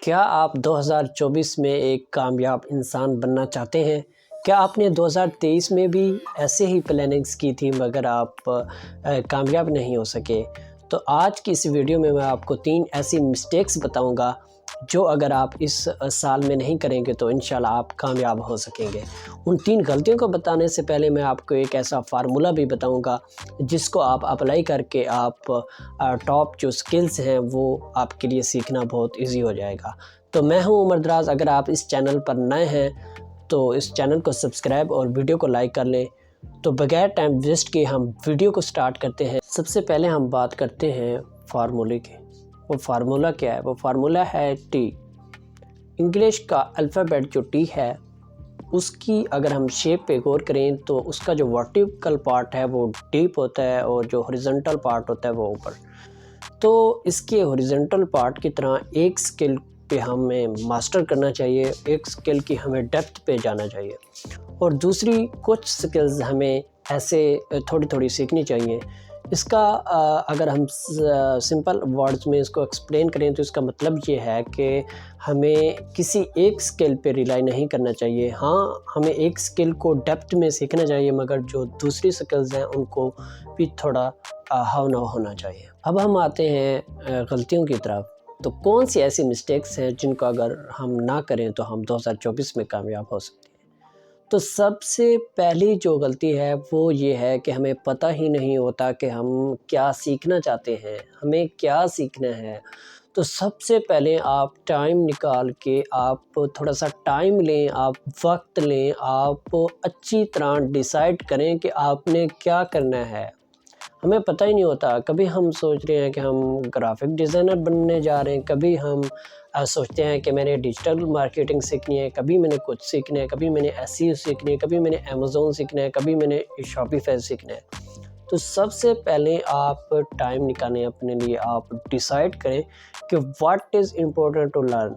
کیا آپ 2024 میں ایک کامیاب انسان بننا چاہتے ہیں؟ کیا آپ نے 2023 میں بھی ایسے ہی پلاننگز کی تھی مگر آپ کامیاب نہیں ہو سکے؟ تو آج کی اس ویڈیو میں آپ کو 3 ایسی مسٹیکس بتاؤں گا جو اگر آپ اس سال میں نہیں کریں گے تو انشاءاللہ آپ کامیاب ہو سکیں گے۔ ان 3 غلطیوں کو بتانے سے پہلے میں آپ کو ایک ایسا فارمولہ بھی بتاؤں گا جس کو آپ اپلائی کر کے آپ ٹاپ جو سکلز ہیں وہ آپ کے لیے سیکھنا بہت ایزی ہو جائے گا۔ تو میں ہوں عمر دراز۔ اگر آپ اس چینل پر نئے ہیں تو اس چینل کو سبسکرائب اور ویڈیو کو لائک کر لیں۔ تو بغیر ٹائم ویسٹ کیے ہم ویڈیو کو سٹارٹ کرتے ہیں۔ سب سے پہلے ہم بات کرتے ہیں فارمولے کی۔ وہ فارمولہ کیا ہے؟ وہ فارمولہ ہے ٹی۔ انگلش کا الفابیٹ جو ٹی ہے اس کی اگر ہم شیپ پہ غور کریں تو اس کا جو ورٹیکل پارٹ ہے وہ ڈیپ ہوتا ہے اور جو ہاریزونٹل پارٹ ہوتا ہے وہ اوپر۔ تو اس کے ہاریزونٹل پارٹ کی طرح ایک سکل پہ ہمیں ماسٹر کرنا چاہیے، ایک سکل کی ہمیں ڈیپتھ پہ جانا چاہیے، اور دوسری کچھ سکلز ہمیں ایسے تھوڑی تھوڑی سیکھنی چاہیے۔ اس کا اگر ہم سمپل ورڈز میں اس کو ایکسپلین کریں تو اس کا مطلب یہ ہے کہ ہمیں کسی ایک سکل پہ ریلائی نہیں کرنا چاہیے۔ ہاں، ہمیں ایک سکل کو ڈیپتھ میں سیکھنا چاہیے مگر جو دوسری سکلز ہیں ان کو بھی تھوڑا ہاؤ نو ہونا چاہیے۔ اب ہم آتے ہیں غلطیوں کی طرف۔ تو کون سی ایسی مسٹیکس ہیں جن کو اگر ہم نہ کریں تو ہم 2024 میں کامیاب ہو سکتے ہیں؟ تو سب سے پہلی جو غلطی ہے وہ یہ ہے کہ ہمیں پتہ ہی نہیں ہوتا کہ ہم کیا سیکھنا چاہتے ہیں، ہمیں کیا سیکھنا ہے۔ تو سب سے پہلے آپ ٹائم نکال کے آپ تھوڑا سا ٹائم لیں، آپ وقت لیں، آپ اچھی طرح ڈیسائیڈ کریں کہ آپ نے کیا کرنا ہے۔ ہمیں پتہ ہی نہیں ہوتا، کبھی ہم سوچ رہے ہیں کہ ہم گرافک ڈیزائنر بننے جا رہے ہیں، کبھی ہم سوچتے ہیں کہ میں نے ڈیجیٹل مارکیٹنگ سیکھنی ہے، کبھی میں نے کچھ سیکھنا ہے، کبھی میں نے SEO سیکھنی ہے، کبھی میں نے Amazon سیکھنا ہے، کبھی میں نے Shopify سیکھنا ہے۔ تو سب سے پہلے آپ ٹائم نکالیں اپنے لیے، آپ ڈیسائیڈ کریں کہ what is important to learn.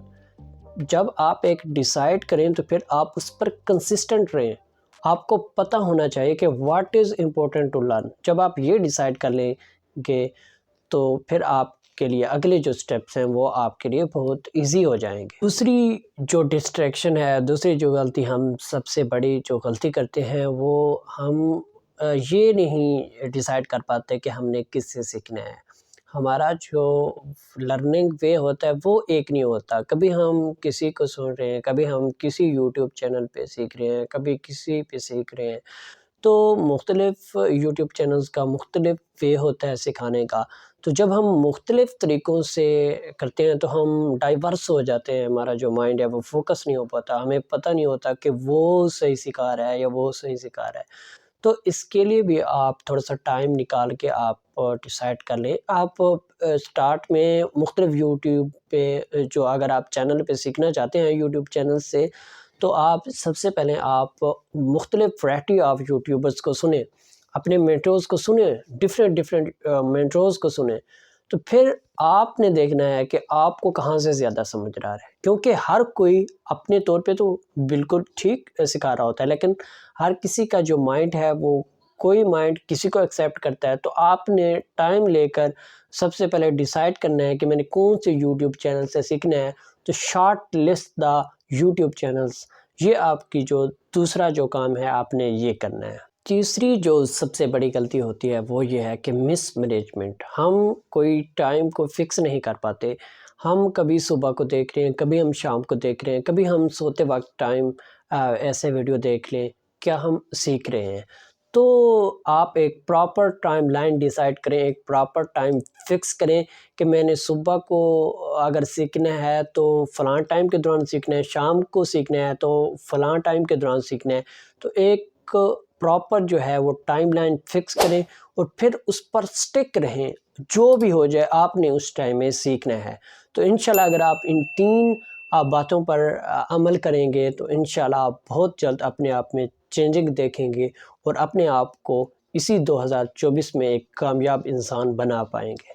جب آپ ایک ڈیسائیڈ کریں تو پھر آپ اس پر کنسسٹنٹ رہیں۔ آپ کو پتہ ہونا چاہیے کہ what is important to learn. جب آپ یہ ڈیسائیڈ کر لیں گے تو پھر آپ کے لیے اگلے جو سٹیپس ہیں وہ آپ کے لیے بہت ایزی ہو جائیں گے۔ دوسری جو ڈسٹریکشن ہے، دوسری جو غلطی ہم سب سے بڑی جو غلطی کرتے ہیں وہ ہم یہ نہیں ڈیسائیڈ کر پاتے کہ ہم نے کس سے سیکھنا ہے۔ ہمارا جو لرننگ وے ہوتا ہے وہ ایک نہیں ہوتا۔ کبھی ہم کسی کو سن رہے ہیں، کبھی ہم کسی یوٹیوب چینل پہ سیکھ رہے ہیں، کبھی کسی پہ سیکھ رہے ہیں۔ تو مختلف یوٹیوب چینلز کا مختلف وے ہوتا ہے سکھانے کا۔ تو جب ہم مختلف طریقوں سے کرتے ہیں تو ہم ڈائیورس ہو جاتے ہیں، ہمارا جو مائنڈ ہے وہ فوکس نہیں ہو پاتا، ہمیں پتہ نہیں ہوتا کہ وہ صحیح سکھا رہا ہے یا وہ صحیح سکھا رہا ہے۔ تو اس کے لیے بھی آپ تھوڑا سا ٹائم نکال کے آپ ڈیسائیڈ کر لیں۔ آپ سٹارٹ میں مختلف یوٹیوب پہ جو اگر آپ چینل پہ سیکھنا چاہتے ہیں یوٹیوب چینل سے تو آپ سب سے پہلے آپ مختلف ورائٹی آف یوٹیوبرز کو سنیں، اپنے مینٹورز کو سنیں، ڈفرینٹ مینٹورز کو سنیں۔ تو پھر آپ نے دیکھنا ہے کہ آپ کو کہاں سے زیادہ سمجھ رہا ہے، کیونکہ ہر کوئی اپنے طور پہ تو بالکل ٹھیک سکھا رہا ہوتا ہے لیکن ہر کسی کا جو مائنڈ ہے وہ کوئی مائنڈ کسی کو ایکسیپٹ کرتا ہے۔ تو آپ نے ٹائم لے کر سب سے پہلے ڈیسائیڈ کرنا ہے کہ میں نے کون سے یوٹیوب چینل سے سیکھنا ہے۔ تو short list the YouTube channels, یہ آپ کی جو دوسرا جو کام ہے آپ نے یہ کرنا ہے۔ تیسری جو سب سے بڑی غلطی ہوتی ہے وہ یہ ہے کہ مس مینجمنٹ۔ ہم کوئی ٹائم کو فکس نہیں کر پاتے۔ ہم کبھی صبح کو دیکھ رہے ہیں، کبھی ہم شام کو دیکھ رہے ہیں، کبھی ہم سوتے وقت ٹائم ایسے ویڈیو دیکھ لیں، کیا ہم سیکھ رہے ہیں؟ تو آپ ایک پراپر ٹائم لائن ڈیسائیڈ کریں، ایک پراپر ٹائم فکس کریں کہ میں نے صبح کو اگر سیکھنا ہے تو فلاں ٹائم کے دوران سیکھنا ہے، شام کو سیکھنا ہے تو فلاں ٹائم کے دوران سیکھنا ہے۔ تو ایک پراپر جو ہے وہ ٹائم لائن فکس کریں اور پھر اس پر سٹک رہیں، جو بھی ہو جائے آپ نے اس ٹائم میں سیکھنا ہے۔ تو انشاءاللہ اگر آپ ان 3 باتوں پر عمل کریں گے تو انشاءاللہ آپ بہت جلد اپنے آپ میں چینجنگ دیکھیں گے اور اپنے آپ کو اسی 2024 میں ایک کامیاب انسان بنا پائیں گے۔